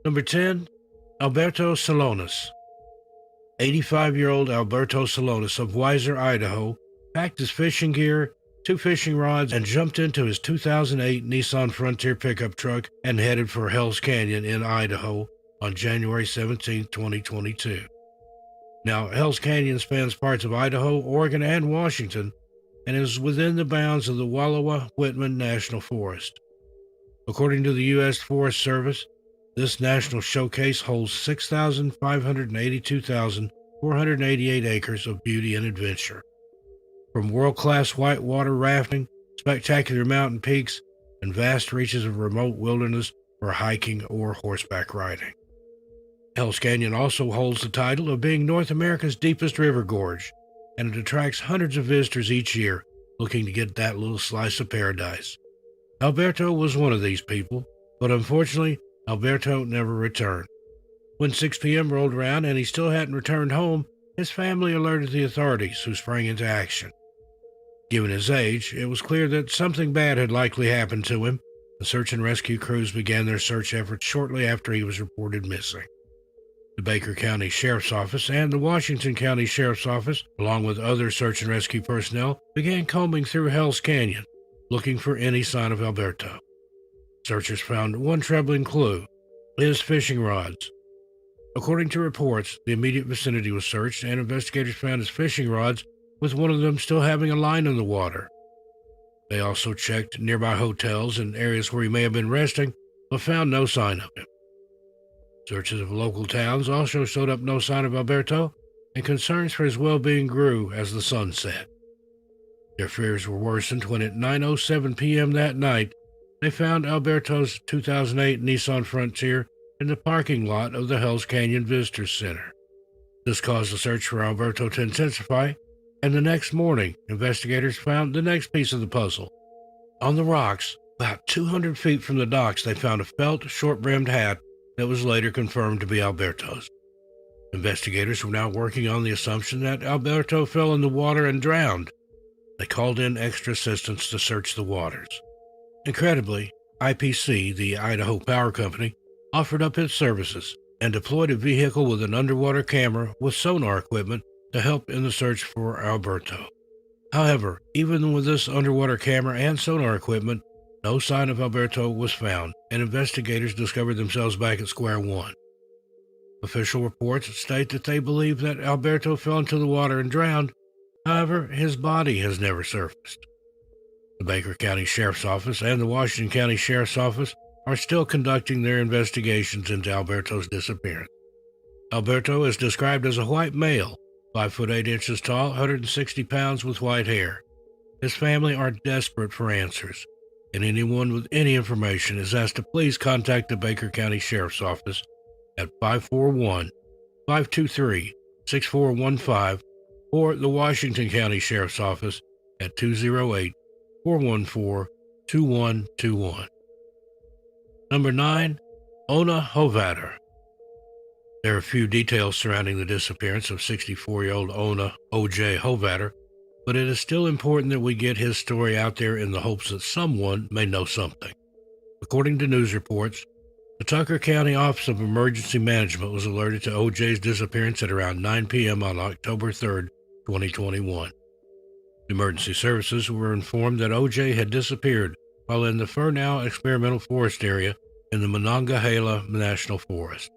Number 10, Alberto Solomons. 85-year-old Alberto Solomons of Weiser, Idaho, packed his fishing gear, 2 fishing rods, and jumped into his 2008 Nissan Frontier pickup truck and headed for Hell's Canyon in Idaho on January 17, 2022. Now, Hell's Canyon spans parts of Idaho, Oregon, and Washington, and is within the bounds of the Wallowa-Whitman National Forest. According to the U.S. Forest Service, this national showcase holds 6,582,488 acres of beauty and adventure. From world-class whitewater rafting, spectacular mountain peaks, and vast reaches of remote wilderness for hiking or horseback riding. Hell's Canyon also holds the title of being North America's deepest river gorge, and it attracts hundreds of visitors each year looking to get that little slice of paradise. Alberto was one of these people, but unfortunately, Alberto never returned. When 6 p.m. rolled around and he still hadn't returned home, his family alerted the authorities, who sprang into action. Given his age, it was clear that something bad had likely happened to him. The search and rescue crews began their search efforts shortly after he was reported missing. The Baker County Sheriff's Office and the Washington County Sheriff's Office, along with other search and rescue personnel, began combing through Hell's Canyon, looking for any sign of Alberto. Searchers found one troubling clue: his fishing rods. According to reports, the immediate vicinity was searched, and investigators found his fishing rods, with one of them still having a line in the water. They also checked nearby hotels and areas where he may have been resting, but found no sign of him. Searches of local towns also showed up no sign of Alberto, and concerns for his well-being grew as the sun set. Their fears were worsened when at 9:07 p.m. that night, they found Alberto's 2008 Nissan Frontier in the parking lot of the Hell's Canyon Visitor Center. This caused the search for Alberto to intensify, and the next morning, investigators found the next piece of the puzzle. On the rocks, about 200 feet from the docks, they found a felt, short-brimmed hat that was later confirmed to be Alberto's. Investigators were now working on the assumption that Alberto fell in the water and drowned. They called in extra assistance to search the waters. Incredibly, IPC, the Idaho Power Company, offered up its services and deployed a vehicle with an underwater camera with sonar equipment to help in the search for Alberto. However, even with this underwater camera and sonar equipment, no sign of Alberto was found, and investigators discovered themselves back at square one. Official reports state that they believe that Alberto fell into the water and drowned. However, his body has never surfaced. The Baker County Sheriff's Office and the Washington County Sheriff's Office are still conducting their investigations into Alberto's disappearance. Alberto is described as a white male, 5 foot 8 inches tall, 160 pounds, with white hair. His family are desperate for answers, and anyone with any information is asked to please contact the Baker County Sheriff's Office at 541-523-6415 or the Washington County Sheriff's Office at 208-414-2121. Number 9, Ona Hovat. There are few details surrounding the disappearance of 64-year-old Ona O.J. Hovat, but it is still important that we get his story out there in the hopes that someone may know something. According to news reports, the Tucker County Office of Emergency Management was alerted to O.J.'s disappearance at around 9 p.m. on October 3, 2021. Emergency services were informed that O.J. had disappeared while in the Fernau Experimental Forest area in the Monongahela National Forest.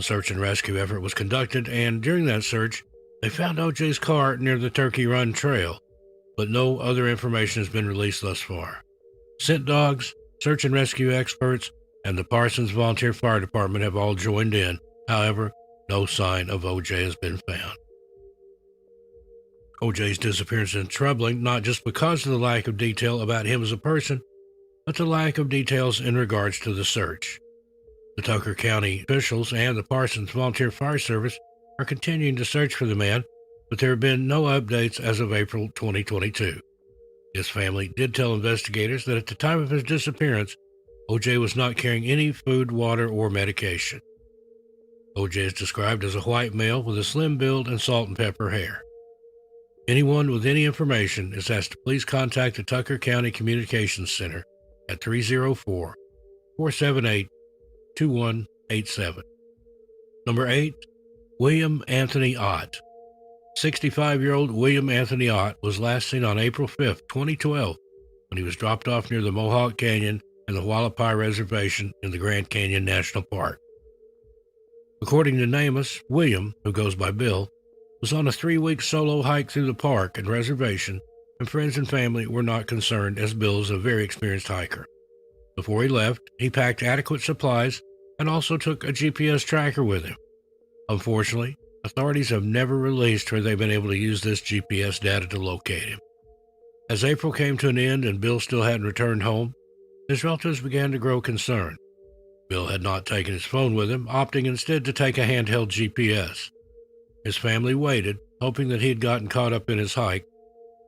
A search and rescue effort was conducted, and during that search, they found O.J.'s car near the Turkey Run Trail, but no other information has been released thus far. Scent dogs, search and rescue experts, and the Parsons Volunteer Fire Department have all joined in. However, no sign of O.J. has been found. O.J.'s disappearance is troubling, not just because of the lack of detail about him as a person, but the lack of details in regards to the search. The Tucker County officials and the Parsons Volunteer Fire Service are continuing to search for the man, but there have been no updates as of April 2022. His family did tell investigators that at the time of his disappearance, O.J. was not carrying any food, water, or medication. O.J. is described as a white male with a slim build and salt and pepper hair. Anyone with any information is asked to please contact the Tucker County Communications Center at 304-478-8255 2187. Number 8. William Anthony Ott. 65-year-old William Anthony Ott was last seen on April 5, 2012, when he was dropped off near the Mohawk Canyon and the Hualapai Reservation in the Grand Canyon National Park. According to NamUs, William, who goes by Bill, was on a 3-week solo hike through the park and reservation, and friends and family were not concerned as Bill is a very experienced hiker. Before he left, he packed adequate supplies and also took a GPS tracker with him. Unfortunately, authorities have never released where they've been able to use this GPS data to locate him. As April came to an end and Bill still hadn't returned home, his relatives began to grow concerned. Bill had not taken his phone with him, opting instead to take a handheld GPS. His family waited, hoping that he had gotten caught up in his hike,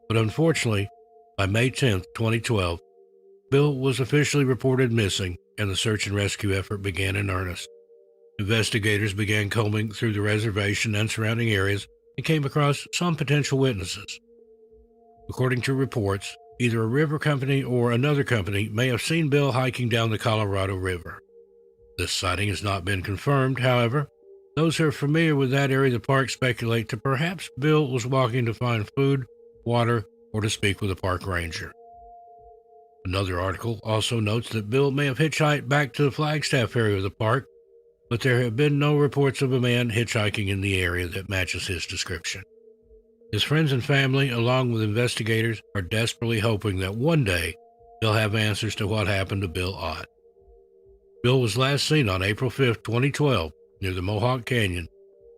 but unfortunately, by May 10, 2012, Bill was officially reported missing and the search and rescue effort began in earnest. Investigators began combing through the reservation and surrounding areas and came across some potential witnesses. According to reports, either a river company or another company may have seen Bill hiking down the Colorado River. This sighting has not been confirmed, however. Those who are familiar with that area of the park speculate that perhaps Bill was walking to find food, water, or to speak with a park ranger. Another article also notes that Bill may have hitchhiked back to the Flagstaff area of the park, but there have been no reports of a man hitchhiking in the area that matches his description. His friends and family, along with investigators, are desperately hoping that one day they'll have answers to what happened to Bill Ott. Bill was last seen on April 5, 2012, near the Mohawk Canyon,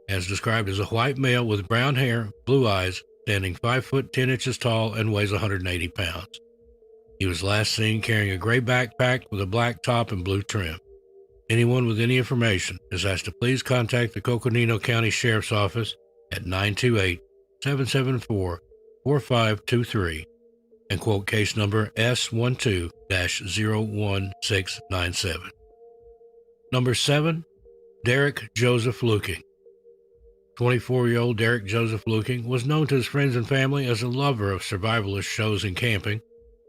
as described as a white male with brown hair, blue eyes, standing 5 foot 10 inches tall and weighs 180 pounds. He was last seen carrying a gray backpack with a black top and blue trim. Anyone with any information is asked to please contact the Coconino County Sheriff's Office at 928-774-4523 and quote case number S12-01697. Number 7. Derek Joseph Luking. 24-year-old Derek Joseph Luking was known to his friends and family as a lover of survivalist shows and camping,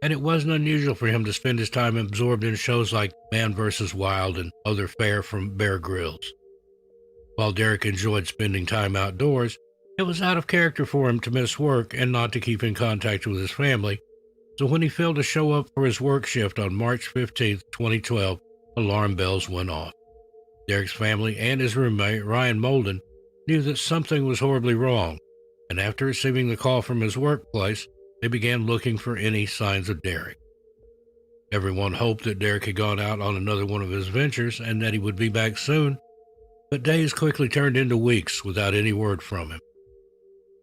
and it wasn't unusual for him to spend his time absorbed in shows like Man vs. Wild and other fare from Bear Grylls. While Derek enjoyed spending time outdoors, it was out of character for him to miss work and not to keep in contact with his family, so when he failed to show up for his work shift on March 15, 2012, alarm bells went off. Derek's family and his roommate, Ryan Molden, knew that something was horribly wrong, and after receiving the call from his workplace, they began looking for any signs of Derek. Everyone hoped that Derek had gone out on another one of his ventures and that he would be back soon, but days quickly turned into weeks without any word from him.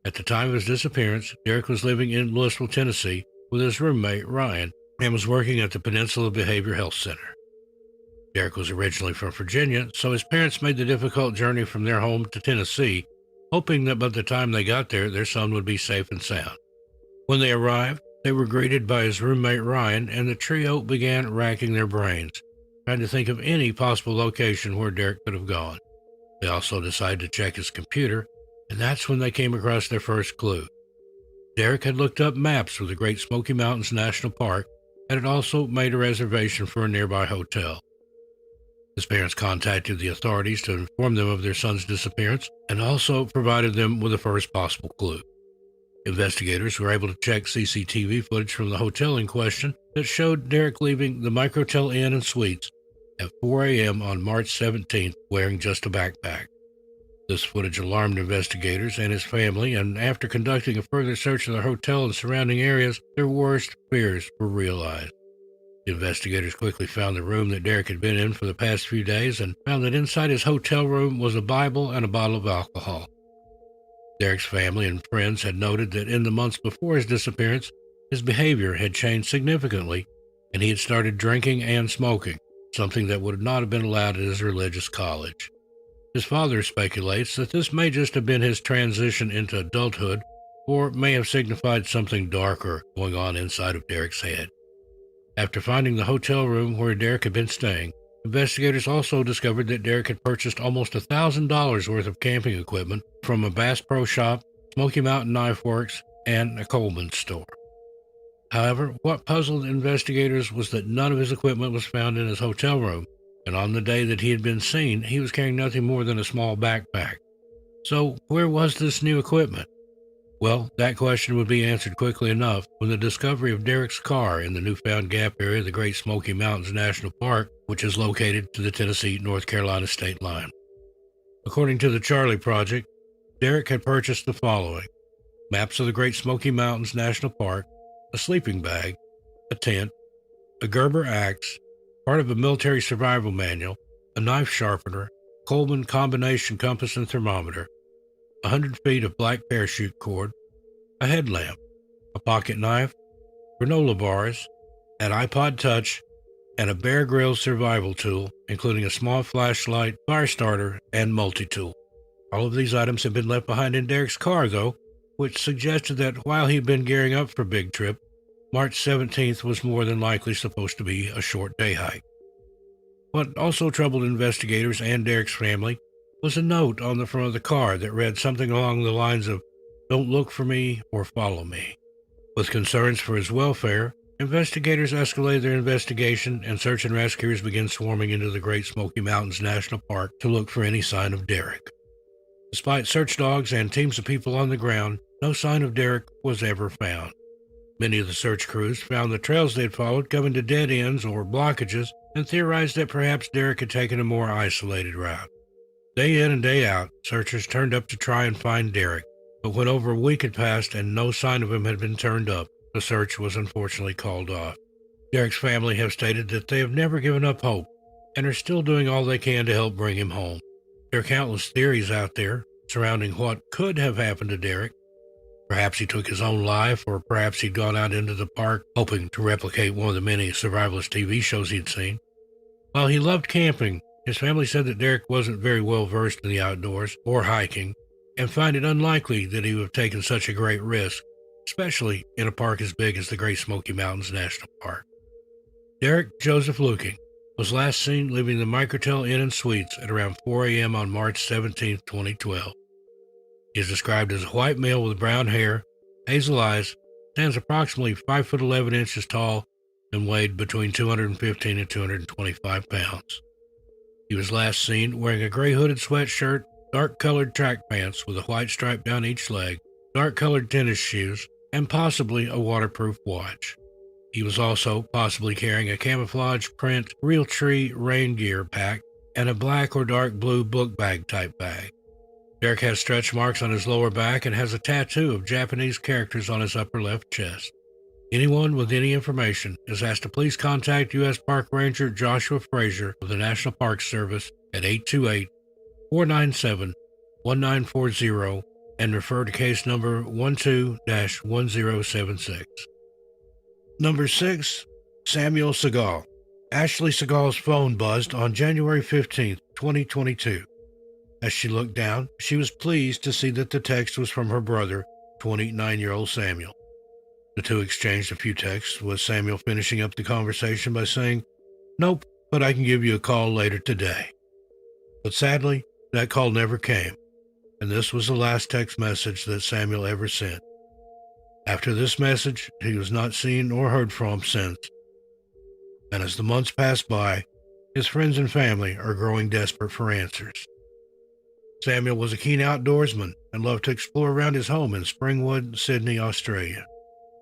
At the time of his disappearance, Derek was living in Louisville, Tennessee, with his roommate, Ryan, and was working at the Peninsula Behavioral Health Center. Derek was originally from Virginia, so his parents made the difficult journey from their home to Tennessee, hoping that by the time they got there, their son would be safe and sound. When they arrived, they were greeted by his roommate Ryan, and the trio began racking their brains, trying to think of any possible location where Derek could have gone. They also decided to check his computer, and that's when they came across their first clue. Derek had looked up maps of the Great Smoky Mountains National Park and had also made a reservation for a nearby hotel. His parents contacted the authorities to inform them of their son's disappearance and also provided them with the first possible clue. Investigators were able to check CCTV footage from the hotel in question that showed Derek leaving the Microtel Inn and Suites at 4 a.m. on March 17th wearing just a backpack. This footage alarmed investigators and his family, and after conducting a further search of the hotel and surrounding areas, their worst fears were realized. The investigators quickly found the room that Derek had been in for the past few days and found that inside his hotel room was a Bible and a bottle of alcohol. Derek's family and friends had noted that in the months before his disappearance, his behavior had changed significantly, and he had started drinking and smoking, something that would not have been allowed at his religious college. His father speculates that this may just have been his transition into adulthood, or may have signified something darker going on inside of Derek's head. After finding the hotel room where Derek had been staying, investigators also discovered that Derek had purchased almost $1,000 worth of camping equipment from a Bass Pro Shop, Smoky Mountain Knife Works, and a Coleman store. However, what puzzled investigators was that none of his equipment was found in his hotel room, and on the day that he had been seen, he was carrying nothing more than a small backpack. So, where was this new equipment? Well, that question would be answered quickly enough when the discovery of Derek's car in the newfound gap area of the Great Smoky Mountains National Park, which is located to the Tennessee-North Carolina state line. According to the Charlie Project, Derek had purchased the following: maps of the Great Smoky Mountains National Park, a sleeping bag, a tent, a Gerber axe, part of a military survival manual, a knife sharpener, Coleman combination compass and thermometer, 100 feet of black parachute cord, a headlamp, a pocket knife, granola bars, an iPod Touch, and a Bear Grylls survival tool, including a small flashlight, fire starter, and multi-tool. All of these items had been left behind in Derek's car, though, which suggested that while he'd been gearing up for Big Trip, March 17th was more than likely supposed to be a short day hike. What also troubled investigators and Derek's family was a note on the front of the car that read something along the lines of, "Don't look for me or follow me." With concerns for his welfare, investigators escalated their investigation and search and rescuers began swarming into the Great Smoky Mountains National Park to look for any sign of Derek. Despite search dogs and teams of people on the ground, no sign of Derek was ever found. Many of the search crews found the trails they had followed coming to dead ends or blockages and theorized that perhaps Derek had taken a more isolated route. Day in and day out, searchers turned up to try and find Derek, but when over a week had passed and no sign of him had been turned up, the search was unfortunately called off. Derek's family have stated that they have never given up hope and are still doing all they can to help bring him home. There are countless theories out there surrounding what could have happened to Derek. Perhaps he took his own life, or perhaps he'd gone out into the park hoping to replicate one of the many survivalist TV shows he'd seen. While he loved camping, his family said that Derek wasn't very well versed in the outdoors or hiking, and find it unlikely that he would have taken such a great risk, especially in a park as big as the Great Smoky Mountains National Park. Derek Joseph Luking was last seen leaving the Microtel Inn and Suites at around 4 a.m. on March 17, 2012. He is described as a white male with brown hair, hazel eyes, stands approximately 5 foot 11 inches tall, and weighed between 215 and 225 pounds. He was last seen wearing a gray hooded sweatshirt, dark-colored track pants with a white stripe down each leg, dark-colored tennis shoes, and possibly a waterproof watch. He was also possibly carrying a camouflage print Realtree rain gear pack and a black or dark blue book bag type bag. Derek has stretch marks on his lower back and has a tattoo of Japanese characters on his upper left chest. Anyone with any information is asked to please contact U.S. Park Ranger Joshua Frazier of the National Park Service at 828-497-1940 and refer to case number 12-1076. Number 6. Samuel Sagal. Ashley Sagal's phone buzzed on January 15, 2022. As she looked down, she was pleased to see that the text was from her brother, 29-year-old Samuel. The two exchanged a few texts, with Samuel finishing up the conversation by saying, "Nope, but I can give you a call later today." But sadly, that call never came, and this was the last text message that Samuel ever sent. After this message, he was not seen or heard from since. And as the months pass by, his friends and family are growing desperate for answers. Samuel was a keen outdoorsman and loved to explore around his home in Springwood, Sydney, Australia.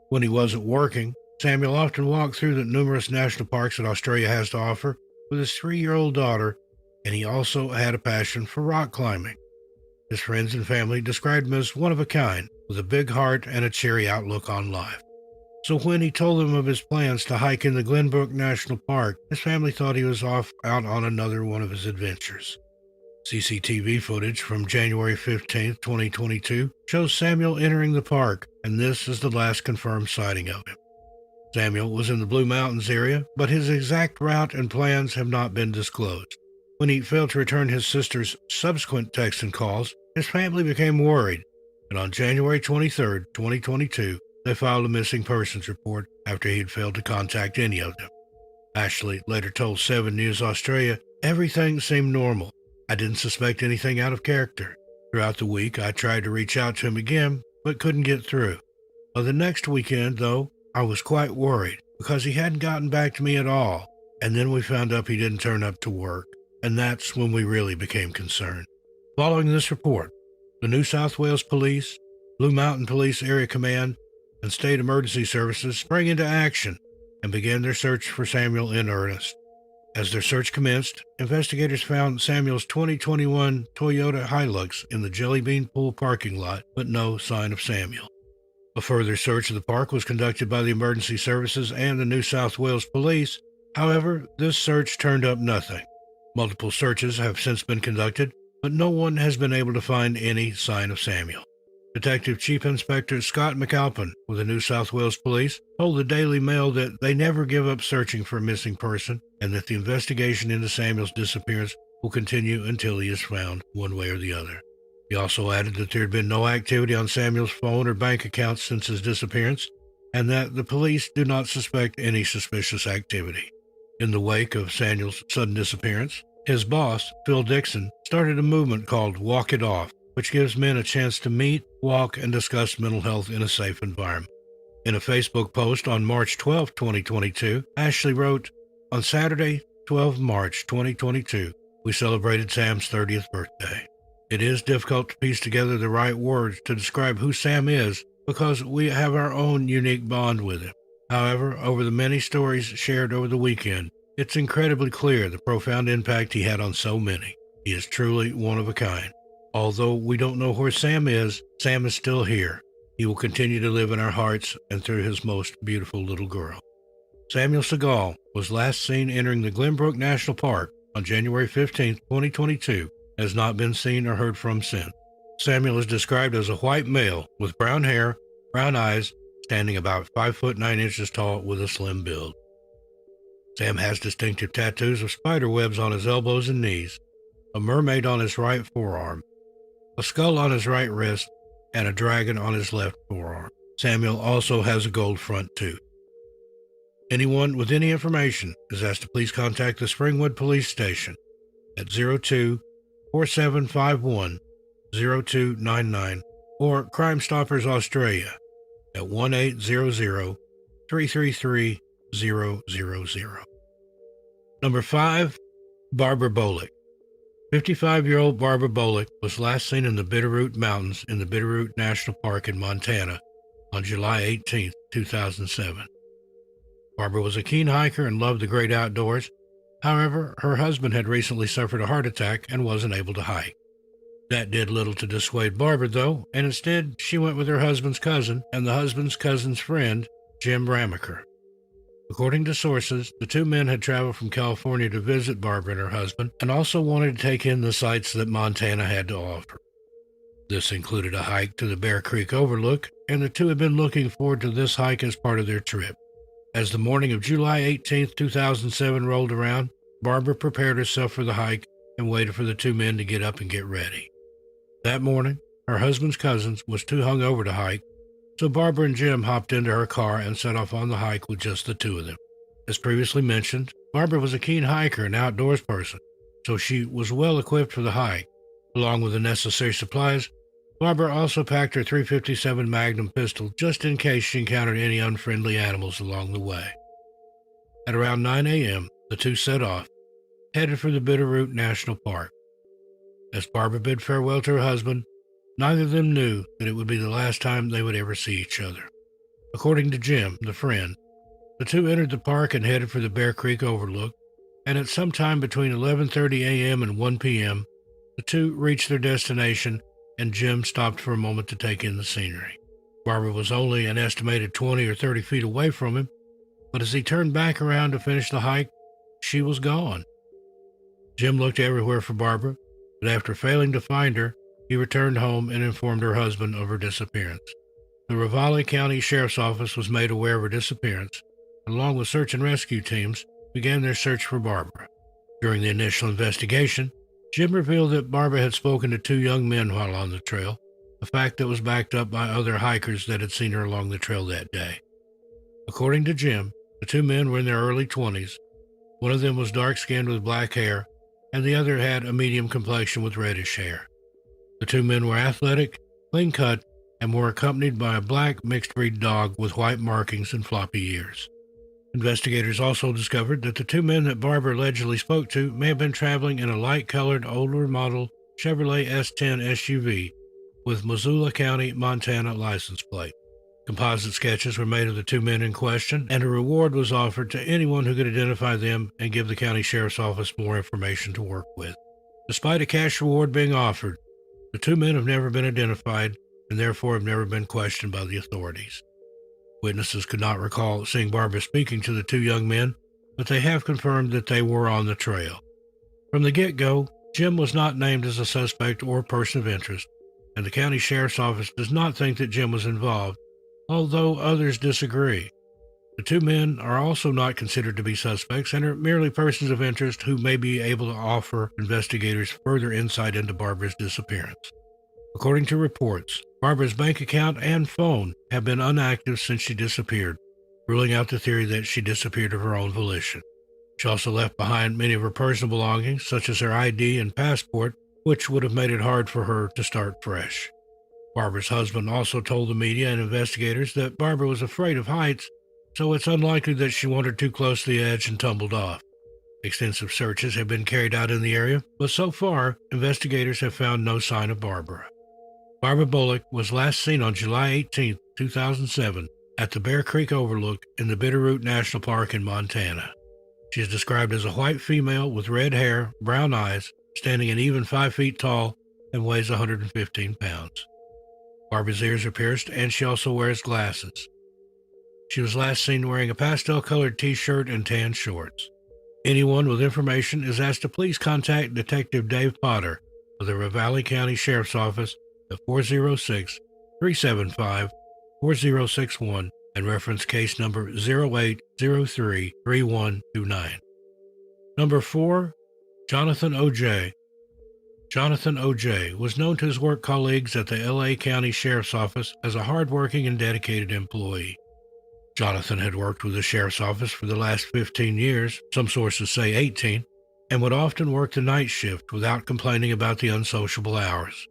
When he wasn't working, Samuel often walked through the numerous national parks that Australia has to offer with his 3-year-old daughter, and he also had a passion for rock climbing. His friends and family described him as one of a kind, with a big heart and a cheery outlook on life. So when he told them of his plans to hike in the Glenbrook National Park, his family thought he was off out on another one of his adventures. CCTV footage from January 15, 2022 shows Samuel entering the park, and this is the last confirmed sighting of him. Samuel was in the Blue Mountains area, but his exact route and plans have not been disclosed. When he failed to return his sister's subsequent texts and calls, his family became worried, and on January 23, 2022, they filed a missing persons report after he had failed to contact any of them. Ashley later told 7 News Australia, "Everything seemed normal. I didn't suspect anything out of character. Throughout the week, I tried to reach out to him again, but couldn't get through. By the next weekend, though, I was quite worried because he hadn't gotten back to me at all. And then we found out he didn't turn up to work, and that's when we really became concerned. Following this report, the New South Wales Police, Blue Mountain Police Area Command, and State Emergency Services sprang into action and began their search for Samuel in earnest. As their search commenced, investigators found Samuel's 2021 Toyota Hilux in the Jelly Bean Pool parking lot, but no sign of Samuel. A further search of the park was conducted by the Emergency Services and the New South Wales Police. However, this search turned up nothing. Multiple searches have since been conducted, but no one has been able to find any sign of Samuel. Detective Chief Inspector Scott McAlpin with the New South Wales Police told the Daily Mail that they never give up searching for a missing person and that the investigation into Samuel's disappearance will continue until he is found, one way or the other. He also added that there had been no activity on Samuel's phone or bank accounts since his disappearance and that the police do not suspect any suspicious activity. In the wake of Samuel's sudden disappearance, his boss, Phil Dixon, started a movement called Walk It Off, which gives men a chance to meet, walk, and discuss mental health in a safe environment. In a Facebook post on March 12, 2022, Ashley wrote, "On Saturday, 12 March 2022, we celebrated Sam's 30th birthday. It is difficult to piece together the right words to describe who Sam is because we have our own unique bond with him. However, over the many stories shared over the weekend, it's incredibly clear the profound impact he had on so many. He is truly one of a kind. Although we don't know where Sam is still here. He will continue to live in our hearts and through his most beautiful little girl." Samuel Sagal was last seen entering the Glenbrook National Park on January 15, 2022, has not been seen or heard from since. Samuel is described as a white male with brown hair, brown eyes, standing about 5 foot 9 inches tall with a slim build. Sam has distinctive tattoos of spider webs on his elbows and knees, a mermaid on his right forearm, a skull on his right wrist, and a dragon on his left forearm. Samuel also has a gold front tooth. Anyone with any information is asked to please contact the Springwood Police Station at 02-4751-0299 or Crime Stoppers Australia at 1-800-333-000. Number 5, Barbara Bolk. 55-year-old Barbara Bolk was last seen in the Bitterroot Mountains in the Bitterroot National Park in Montana on July 18, 2007. Barbara was a keen hiker and loved the great outdoors. However, her husband had recently suffered a heart attack and wasn't able to hike. That did little to dissuade Barbara, though, and instead she went with her husband's cousin and the husband's cousin's friend, Jim Ramaker. According to sources, the two men had traveled from California to visit Barbara and her husband and also wanted to take in the sights that Montana had to offer. This included a hike to the Bear Creek Overlook, and the two had been looking forward to this hike as part of their trip. As the morning of July 18, 2007 rolled around, Barbara prepared herself for the hike and waited for the two men to get up and get ready. That morning, her husband's cousin was too hungover to hike, so Barbara and Jim hopped into her car and set off on the hike with just the two of them. As previously mentioned, Barbara was a keen hiker and outdoors person, so she was well equipped for the hike. Along with the necessary supplies, Barbara also packed her .357 Magnum pistol just in case she encountered any unfriendly animals along the way. At around 9 a.m., the two set off, headed for the Bitterroot National Park. As Barbara bid farewell to her husband, neither of them knew that it would be the last time they would ever see each other. According to Jim, the friend, the two entered the park and headed for the Bear Creek Overlook, and at some time between 11:30 a.m. and 1 p.m., the two reached their destination and Jim stopped for a moment to take in the scenery. Barbara was only an estimated 20 or 30 feet away from him, but as he turned back around to finish the hike, she was gone. Jim looked everywhere for Barbara, but after failing to find her, he returned home and informed her husband of her disappearance. The Ravalli County Sheriff's Office was made aware of her disappearance, and along with search and rescue teams, began their search for Barbara. During the initial investigation, Jim revealed that Barbara had spoken to two young men while on the trail, a fact that was backed up by other hikers that had seen her along the trail that day. According to Jim, the two men were in their early 20s. One of them was dark-skinned with black hair, and the other had a medium complexion with reddish hair. The two men were athletic, clean-cut, and were accompanied by a black mixed-breed dog with white markings and floppy ears. Investigators also discovered that the two men that Barbara allegedly spoke to may have been traveling in a light-colored, older model Chevrolet S10 SUV with Missoula County, Montana license plate. Composite sketches were made of the two men in question, and a reward was offered to anyone who could identify them and give the county sheriff's office more information to work with. Despite a cash reward being offered, the two men have never been identified and therefore have never been questioned by the authorities. Witnesses could not recall seeing Barbara speaking to the two young men, but they have confirmed that they were on the trail. From the get-go, Jim was not named as a suspect or person of interest, and the county sheriff's office does not think that Jim was involved, although others disagree. The two men are also not considered to be suspects and are merely persons of interest who may be able to offer investigators further insight into Barbara's disappearance. According to reports, Barbara's bank account and phone have been inactive since she disappeared, ruling out the theory that she disappeared of her own volition. She also left behind many of her personal belongings, such as her ID and passport, which would have made it hard for her to start fresh. Barbara's husband also told the media and investigators that Barbara was afraid of heights, so it's unlikely that she wandered too close to the edge and tumbled off. Extensive searches have been carried out in the area, but so far, investigators have found no sign of Barbara. Barbara Bolk was last seen on July 18, 2007, at the Bear Creek Overlook in the Bitterroot National Park in Montana. She is described as a white female with red hair, brown eyes, standing at even 5 feet tall, and weighs 115 pounds. Barbara's ears are pierced, and she also wears glasses. She was last seen wearing a pastel-colored t-shirt and tan shorts. Anyone with information is asked to please contact Detective Dave Potter of the Ravalli County Sheriff's Office at 406-375-4061 and reference case number 08033129. Number 4, Jonathan O.J. Jonathan O.J. was known to his work colleagues at the L.A. County Sheriff's Office as a hardworking and dedicated employee. Jonathan had worked with the Sheriff's Office for the last 15 years, some sources say 18, and would often work the night shift without complaining about the unsociable hours.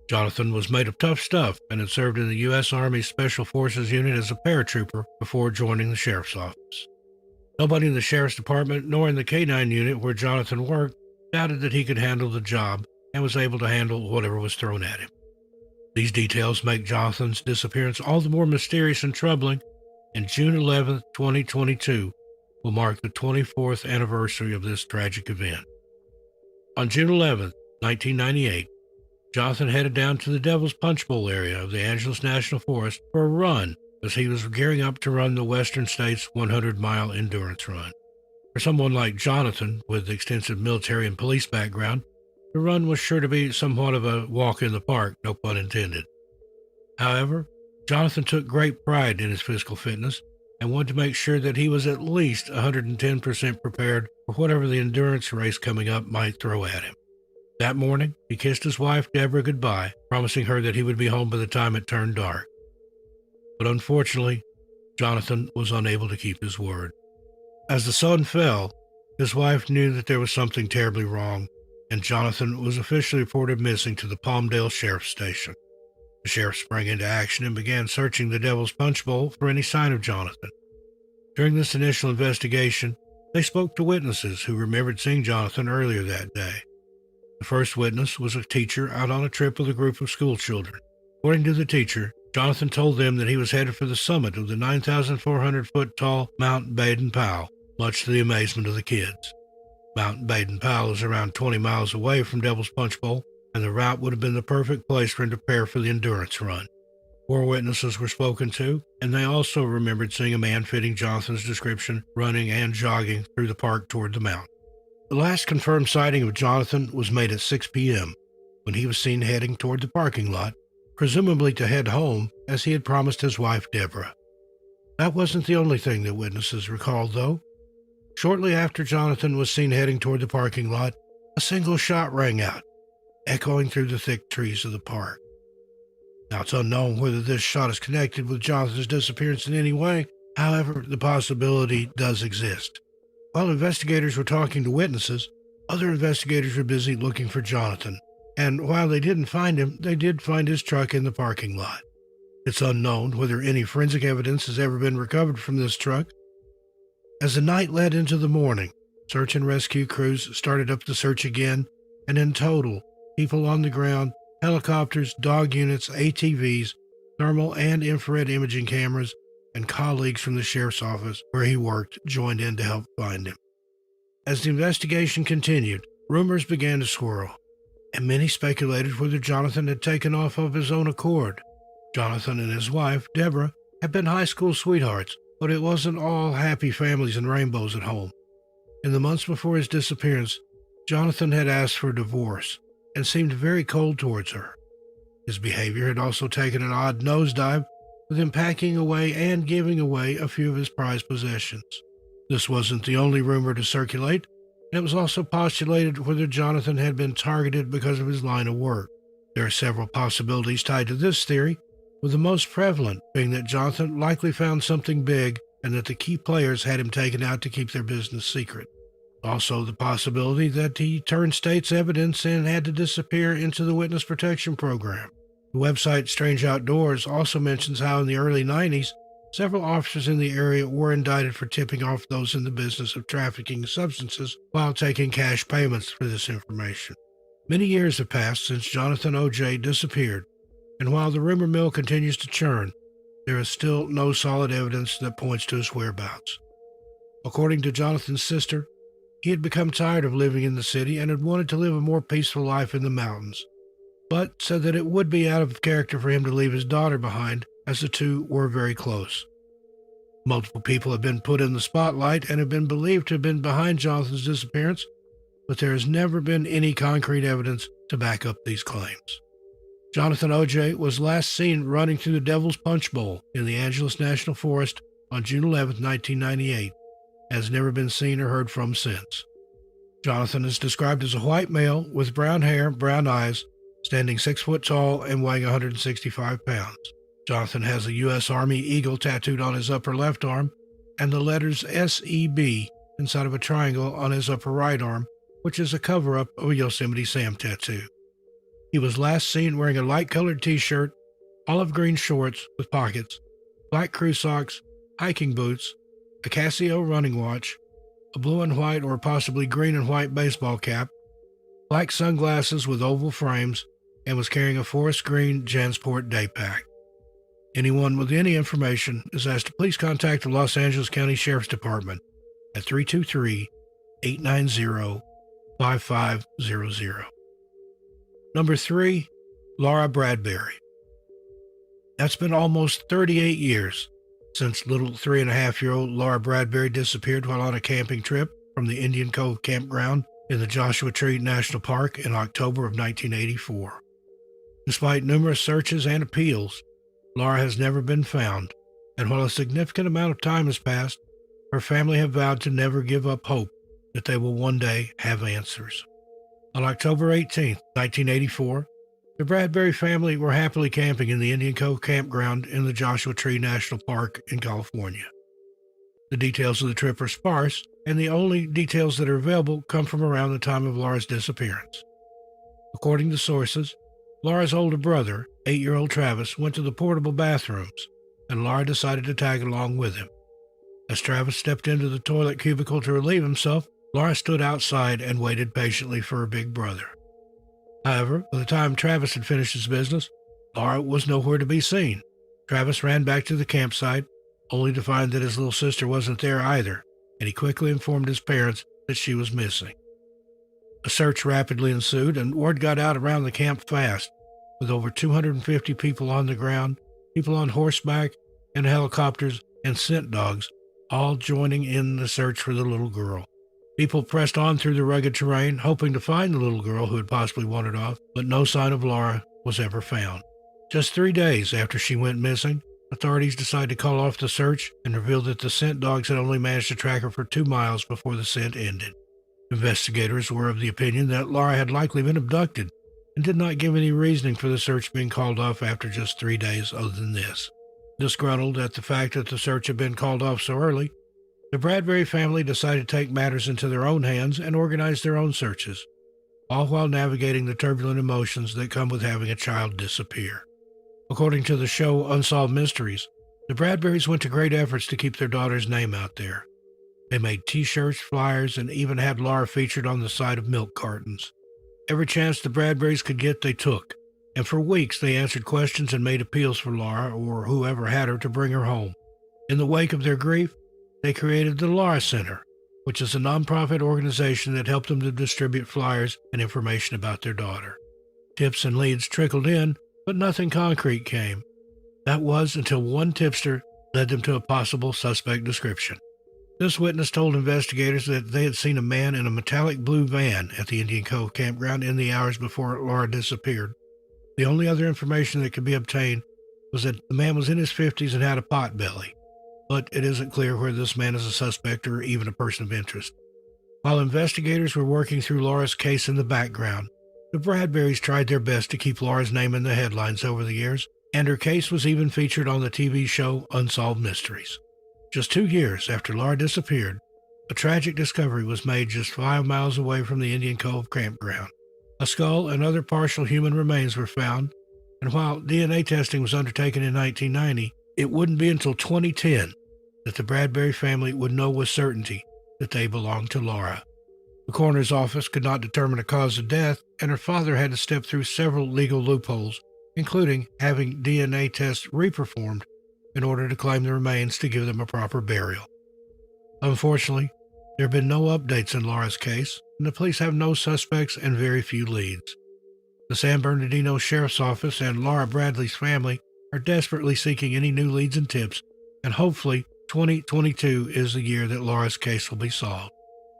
Jonathan was made of tough stuff and had served in the U.S. Army Special Forces Unit as a paratrooper before joining the Sheriff's Office. Nobody in the Sheriff's Department nor in the K-9 unit where Jonathan worked doubted that he could handle the job and was able to handle whatever was thrown at him. These details make Jonathan's disappearance all the more mysterious and troubling, and June 11, 2022 will mark the 24th anniversary of this tragic event. On June 11, 1998, Jonathan headed down to the Devil's Punch Bowl area of the Angeles National Forest for a run as he was gearing up to run the Western States 100-mile endurance run. For someone like Jonathan, with extensive military and police background, the run was sure to be somewhat of a walk in the park, no pun intended. However, Jonathan took great pride in his physical fitness and wanted to make sure that he was at least 110% prepared for whatever the endurance race coming up might throw at him. That morning, he kissed his wife, Deborah, goodbye, promising her that he would be home by the time it turned dark. But unfortunately, Jonathan was unable to keep his word. As the sun fell, his wife knew that there was something terribly wrong, and Jonathan was officially reported missing to the Palmdale Sheriff's Station. The sheriff sprang into action and began searching the Devil's Punch Bowl for any sign of Jonathan. During this initial investigation, they spoke to witnesses who remembered seeing Jonathan earlier that day. The first witness was a teacher out on a trip with a group of school children. According to the teacher, Jonathan told them that he was headed for the summit of the 9,400-foot-tall Mount Baden-Powell, much to the amazement of the kids. Mount Baden-Powell is around 20 miles away from Devil's Punch Bowl, and the route would have been the perfect place for him to prepare for the endurance run. 4 witnesses were spoken to, and they also remembered seeing a man fitting Jonathan's description running and jogging through the park toward the mountain. The last confirmed sighting of Jonathan was made at 6 p.m., when he was seen heading toward the parking lot, presumably to head home, as he had promised his wife, Deborah. That wasn't the only thing that witnesses recalled, though. Shortly after Jonathan was seen heading toward the parking lot, a single shot rang out, echoing through the thick trees of the park. Now, it's unknown whether this shot is connected with Jonathan's disappearance in any way. However, the possibility does exist. While investigators were talking to witnesses, other investigators were busy looking for Jonathan, and while they didn't find him, they did find his truck in the parking lot. It's unknown whether any forensic evidence has ever been recovered from this truck. As the night led into the morning, search and rescue crews started up the search again, and in total, people on the ground, helicopters, dog units, ATVs, thermal and infrared imaging cameras, and colleagues from the sheriff's office where he worked joined in to help find him. As the investigation continued, rumors began to swirl, and many speculated whether Jonathan had taken off of his own accord. Jonathan and his wife, Deborah, had been high school sweethearts, but it wasn't all happy families and rainbows at home. In the months before his disappearance, Jonathan had asked for a divorce and seemed very cold towards her. His behavior had also taken an odd nosedive, with him packing away and giving away a few of his prized possessions. This wasn't the only rumor to circulate, and it was also postulated whether Jonathan had been targeted because of his line of work. There are several possibilities tied to this theory, with the most prevalent being that Jonathan likely found something big and that the key players had him taken out to keep their business secret. Also, the possibility that he turned state's evidence and had to disappear into the witness protection program. The website Strange Outdoors also mentions how in the early 90s, several officers in the area were indicted for tipping off those in the business of trafficking substances while taking cash payments for this information. Many years have passed since Jonathan O.J. disappeared, and while the rumor mill continues to churn, there is still no solid evidence that points to his whereabouts. According to Jonathan's sister, he had become tired of living in the city and had wanted to live a more peaceful life in the mountains, but said that it would be out of character for him to leave his daughter behind, as the two were very close. Multiple people have been put in the spotlight and have been believed to have been behind Jonathan's disappearance, but there has never been any concrete evidence to back up these claims. Jonathan O.J. was last seen running through the Devil's Punch Bowl in the Angeles National Forest on June 11, 1998, and has never been seen or heard from since. Jonathan is described as a white male with brown hair, brown eyes, standing 6 foot tall and weighing 165 pounds. Jonathan has a U.S. Army eagle tattooed on his upper left arm and the letters S.E.B. inside of a triangle on his upper right arm, which is a cover-up of a Yosemite Sam tattoo. He was last seen wearing a light-colored t-shirt, olive green shorts with pockets, black crew socks, hiking boots, a Casio running watch, a blue and white or possibly green and white baseball cap, black sunglasses with oval frames, and was carrying a forest green Jansport day pack. Anyone with any information is asked to please contact the Los Angeles County Sheriff's Department at 323-890-5500. Number 3, Laura Bradberry. That's been almost 38 years since little 3.5-year-old Laura Bradberry disappeared while on a camping trip from the Indian Cove campground in the Joshua Tree National Park in October of 1984. Despite numerous searches and appeals, Laura has never been found, and while a significant amount of time has passed, her family have vowed to never give up hope that they will one day have answers. On October 18, 1984, the Bradberry family were happily camping in the Indian Cove campground in the Joshua Tree National Park in California. The details of the trip are sparse, and the only details that are available come from around the time of Laura's disappearance. According to sources, Laura's older brother, 8-year-old Travis, went to the portable bathrooms, and Laura decided to tag along with him. As Travis stepped into the toilet cubicle to relieve himself, Laura stood outside and waited patiently for her big brother. However, by the time Travis had finished his business, Laura was nowhere to be seen. Travis ran back to the campsite, only to find that his little sister wasn't there either, and he quickly informed his parents that she was missing. A search rapidly ensued, and word got out around the camp fast, with over 250 people on the ground, people on horseback, and helicopters, and scent dogs, all joining in the search for the little girl. People pressed on through the rugged terrain, hoping to find the little girl who had possibly wandered off, but no sign of Laura was ever found. Just 3 days after she went missing, authorities decided to call off the search and revealed that the scent dogs had only managed to track her for 2 miles before the scent ended. Investigators were of the opinion that Laura had likely been abducted and did not give any reasoning for the search being called off after just 3 days other than this. Disgruntled at the fact that the search had been called off so early, the Bradberry family decided to take matters into their own hands and organize their own searches, all while navigating the turbulent emotions that come with having a child disappear. According to the show Unsolved Mysteries, the Bradberrys went to great efforts to keep their daughter's name out there. They made t-shirts, flyers, and even had Laura featured on the side of milk cartons. Every chance the Bradberrys could get, they took, and for weeks they answered questions and made appeals for Laura or whoever had her to bring her home. In the wake of their grief, they created the Laura Center, which is a nonprofit organization that helped them to distribute flyers and information about their daughter. Tips and leads trickled in, but nothing concrete came. That was until one tipster led them to a possible suspect description. This witness told investigators that they had seen a man in a metallic blue van at the Indian Cove campground in the hours before Laura disappeared. The only other information that could be obtained was that the man was in his 50s and had a pot belly, but it isn't clear whether this man is a suspect or even a person of interest. While investigators were working through Laura's case in the background, the Bradberrys tried their best to keep Laura's name in the headlines over the years, and her case was even featured on the TV show Unsolved Mysteries. Just 2 years after Laura disappeared, a tragic discovery was made just 5 miles away from the Indian Cove campground. A skull and other partial human remains were found, and while DNA testing was undertaken in 1990, it wouldn't be until 2010 that the Bradberry family would know with certainty that they belonged to Laura. The coroner's office could not determine a cause of death, and her father had to step through several legal loopholes, including having DNA tests reperformed in order to claim the remains to give them a proper burial. Unfortunately, there have been no updates in Laura's case, and the police have no suspects and very few leads. The San Bernardino Sheriff's Office and Laura Bradley's family are desperately seeking any new leads and tips, and hopefully 2022 is the year that Laura's case will be solved.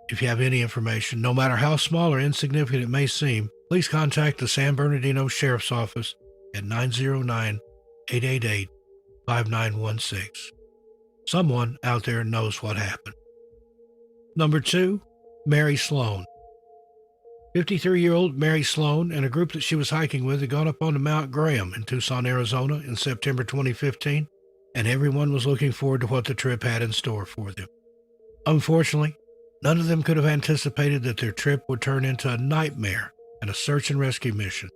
If you have any information, no matter how small or insignificant it may seem, please contact the San Bernardino Sheriff's Office at 909-888-5916. Someone out there knows what happened. Number 2, Mary Sloan. 53-year-old Mary Sloan and a group that she was hiking with had gone up onto Mount Graham in Tucson, Arizona in September 2015, and everyone was looking forward to what the trip had in store for them. Unfortunately, none of them could have anticipated that their trip would turn into a nightmare and a search and rescue mission,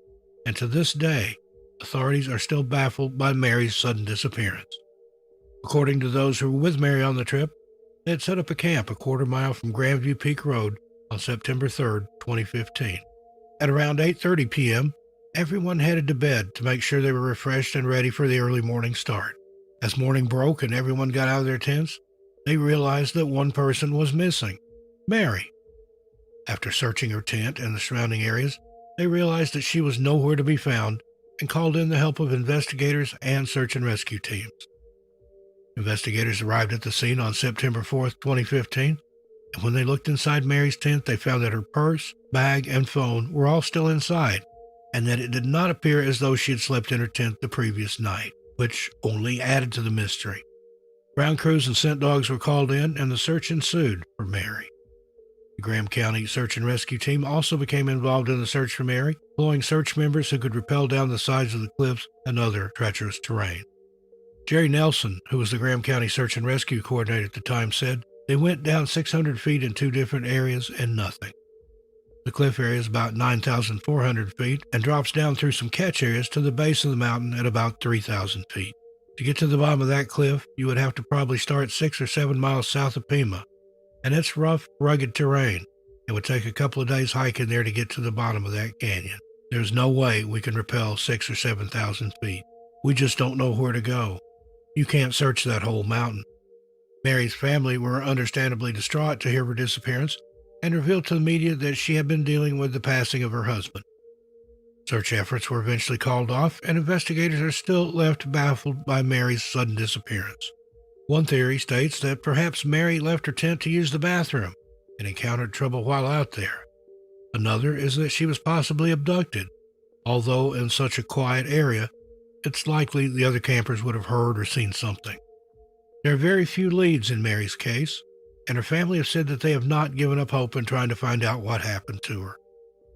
and to this day, authorities are still baffled by Mary's sudden disappearance. According to those who were with Mary on the trip, they had set up a camp a quarter mile from Grandview Peak Road on September 3, 2015. At around 8:30 p.m., everyone headed to bed to make sure they were refreshed and ready for the early morning start. As morning broke and everyone got out of their tents, they realized that one person was missing, Mary. After searching her tent and the surrounding areas, they realized that she was nowhere to be found and called in the help of investigators and search and rescue teams. Investigators arrived at the scene on September 4, 2015, and when they looked inside Mary's tent, they found that her purse, bag, and phone were all still inside, and that it did not appear as though she had slept in her tent the previous night, which only added to the mystery. Ground crews and scent dogs were called in, and the search ensued for Mary. The Graham County Search and Rescue Team also became involved in the search for Mary, employing search members who could rappel down the sides of the cliffs and other treacherous terrain. Jerry Nelson, who was the Graham County Search and Rescue Coordinator at the time, said they went down 600 feet in 2 different areas and nothing. The cliff area is about 9,400 feet and drops down through some catch areas to the base of the mountain at about 3,000 feet. To get to the bottom of that cliff, you would have to probably start 6 or 7 miles south of Pima, and it's rough, rugged terrain. It would take a couple of days hiking there to get to the bottom of that canyon. There's no way we can rappel 6,000 or 7,000 feet. We just don't know where to go. You can't search that whole mountain. Mary's family were understandably distraught to hear her disappearance and revealed to the media that she had been dealing with the passing of her husband. Search efforts were eventually called off, and investigators are still left baffled by Mary's sudden disappearance. One theory states that perhaps Mary left her tent to use the bathroom and encountered trouble while out there. Another is that she was possibly abducted, although in such a quiet area, it's likely the other campers would have heard or seen something. There are very few leads in Mary's case, and her family have said that they have not given up hope in trying to find out what happened to her.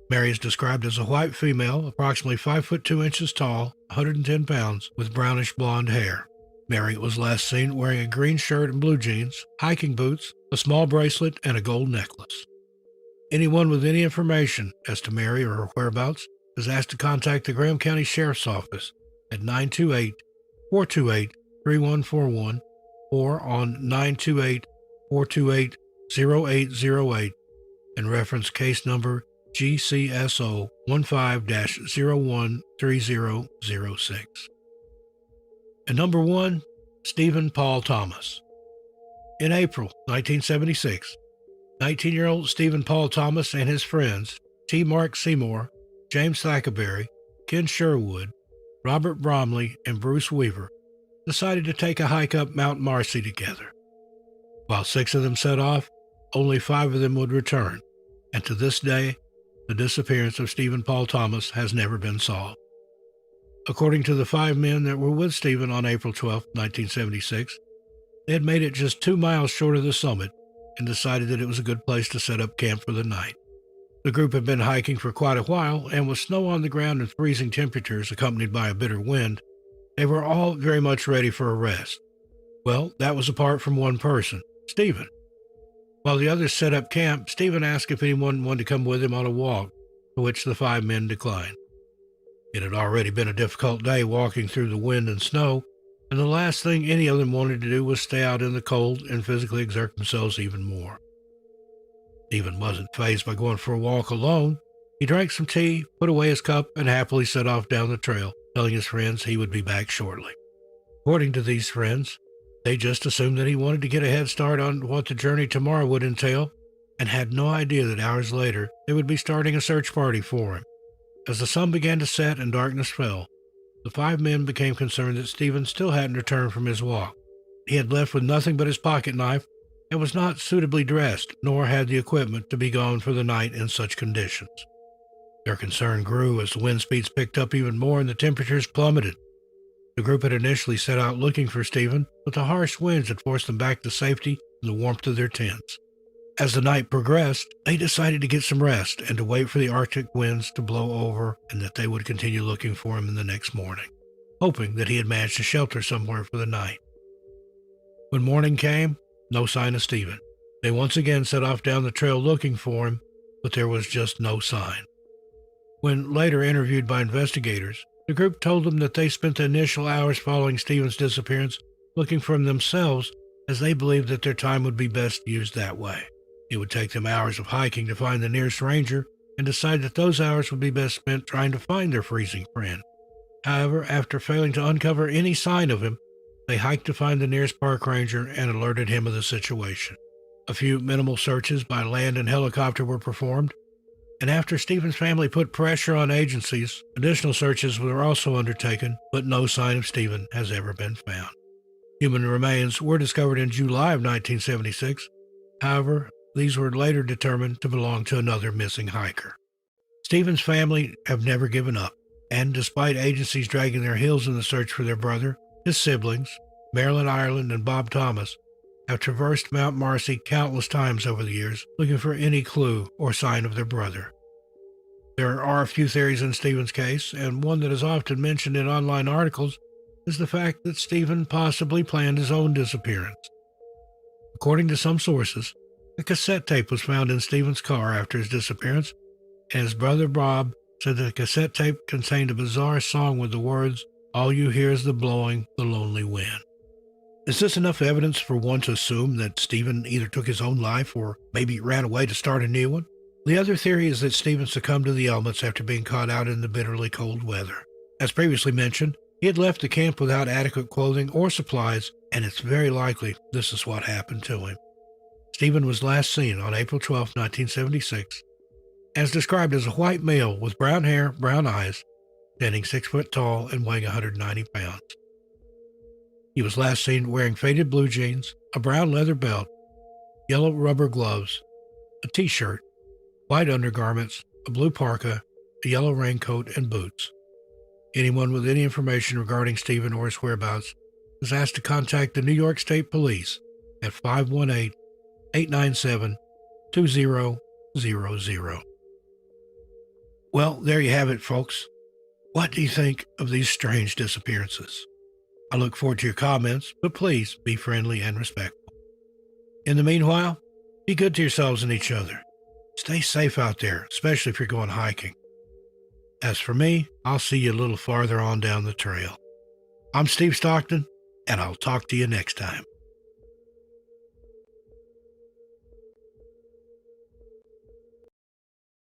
Mary is described as a white female, approximately 5 foot 2 inches tall, 110 pounds, with brownish blonde hair. Mary was last seen wearing a green shirt and blue jeans, hiking boots, a small bracelet, and a gold necklace. Anyone with any information as to Mary or her whereabouts is asked to contact the Graham County Sheriff's Office at 928-428-3141 or on 928-428-3141. 0808 and reference case number GCSO 15-013006. And number 1, Stephen Paul Thomas. In April 1976, 19-year-old Stephen Paul Thomas and his friends, T. Mark Seymour, James Thackerberry, Ken Sherwood, Robert Bromley, and Bruce Weaver, decided to take a hike up Mount Marcy together. While 6 of them set off, only 5 of them would return, and to this day, the disappearance of Stephen Paul Thomas has never been solved. According to the 5 men that were with Stephen on April 12, 1976, they had made it just 2 miles short of the summit and decided that it was a good place to set up camp for the night. The group had been hiking for quite a while, and with snow on the ground and freezing temperatures accompanied by a bitter wind, they were all very much ready for a rest. Well, that was apart from one person, Stephen. While the others set up camp, Stephen asked if anyone wanted to come with him on a walk, to which the 5 men declined. It had already been a difficult day walking through the wind and snow, and the last thing any of them wanted to do was stay out in the cold and physically exert themselves even more. Stephen wasn't fazed by going for a walk alone. He drank some tea, put away his cup, and happily set off down the trail, telling his friends he would be back shortly. According to these friends, they just assumed that he wanted to get a head start on what the journey tomorrow would entail, and had no idea that hours later they would be starting a search party for him. As the sun began to set and darkness fell, the 5 men became concerned that Stephen still hadn't returned from his walk. He had left with nothing but his pocket knife and was not suitably dressed, nor had the equipment to be gone for the night in such conditions. Their concern grew as the wind speeds picked up even more and the temperatures plummeted. The group had initially set out looking for Stephen, but the harsh winds had forced them back to safety and the warmth of their tents. As the night progressed, they decided to get some rest and to wait for the Arctic winds to blow over and that they would continue looking for him in the next morning, hoping that he had managed to shelter somewhere for the night. When morning came, no sign of Stephen. They once again set off down the trail looking for him, but there was just no sign. When later interviewed by investigators, the group told them that they spent the initial hours following Stephen's disappearance looking for him themselves, as they believed that their time would be best used that way. It would take them hours of hiking to find the nearest ranger and decide that those hours would be best spent trying to find their freezing friend. However, after failing to uncover any sign of him, they hiked to find the nearest park ranger and alerted him of the situation. A few minimal searches by land and helicopter were performed, and after Stephen's family put pressure on agencies, additional searches were also undertaken, but no sign of Stephen has ever been found. Human remains were discovered in July of 1976. However, these were later determined to belong to another missing hiker. Stephen's family have never given up, and despite agencies dragging their heels in the search for their brother, his siblings, Marilyn Ireland and Bob Thomas, have traversed Mount Marcy countless times over the years, looking for any clue or sign of their brother. There are a few theories in Stephen's case, and one that is often mentioned in online articles is the fact that Stephen possibly planned his own disappearance. According to some sources, a cassette tape was found in Stephen's car after his disappearance, and his brother Bob said that the cassette tape contained a bizarre song with the words, "All you hear is the blowing, the lonely wind." Is this enough evidence for one to assume that Stephen either took his own life or maybe ran away to start a new one? The other theory is that Stephen succumbed to the elements after being caught out in the bitterly cold weather. As previously mentioned, he had left the camp without adequate clothing or supplies, and it's very likely this is what happened to him. Stephen was last seen on April 12, 1976, as described as a white male with brown hair, brown eyes, standing 6 foot tall and weighing 190 pounds. He was last seen wearing faded blue jeans, a brown leather belt, yellow rubber gloves, a t-shirt, white undergarments, a blue parka, a yellow raincoat, and boots. Anyone with any information regarding Stephen or his whereabouts is asked to contact the New York State Police at 518-897-2000. Well, there you have it, folks. What do you think of these strange disappearances? I look forward to your comments, but please be friendly and respectful. In the meanwhile, be good to yourselves and each other. Stay safe out there, especially if you're going hiking. As for me, I'll see you a little farther on down the trail. I'm Steve Stockton, and I'll talk to you next time.